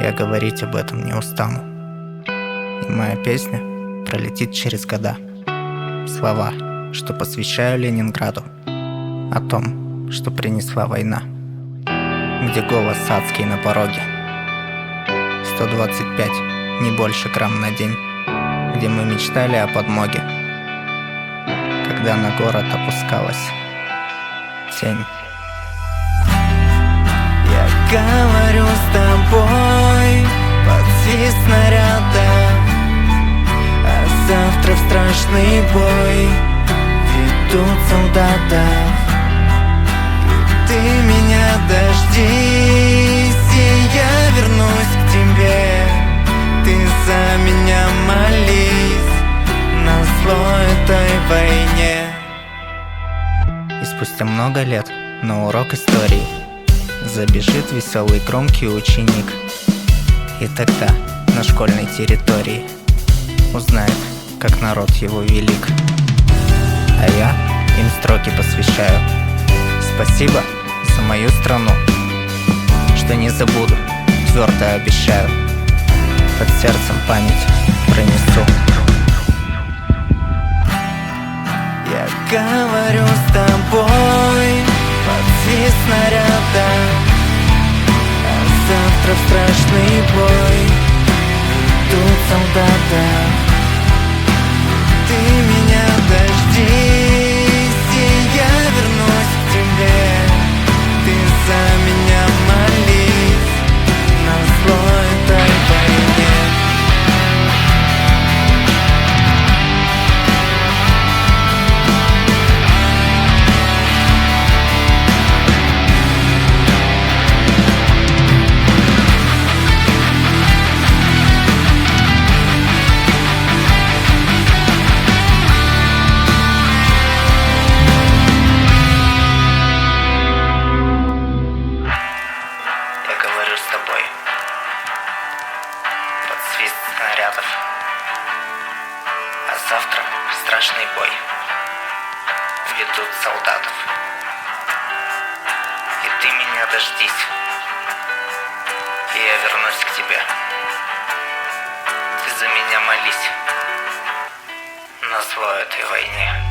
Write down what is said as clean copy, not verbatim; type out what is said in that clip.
Я говорить об этом не устану. И моя песня пролетит через года. Слова, что посвящаю Ленинграду, о том, что принесла война, где голос адский на пороге. 125, не больше грамм на день, где мы мечтали о подмоге, когда на город опускалась тень. Я говорю с тобой под свист снаряда, а завтра в страшный бой ведут солдатов. И ты меня дождись, и я вернусь к тебе. Ты за меня молись назло этой войне. И спустя много лет на урок истории забежит веселый громкий ученик, и тогда на школьной территории узнает, как народ его велик. А я им строки посвящаю. Спасибо за мою страну, что не забуду, твердо обещаю. Под сердцем память пронесу. Я говорю с тобой под свист снаряда, а завтра в страшный бой идут солдаты. Ты меня дождись, и я вернусь к тебе. Ты за меня молись назло этой войне. С тобой под свист снарядов, а завтра в страшный бой ведут солдатов. И ты меня дождись, и я вернусь к тебе. Ты за меня молись назло этой войне.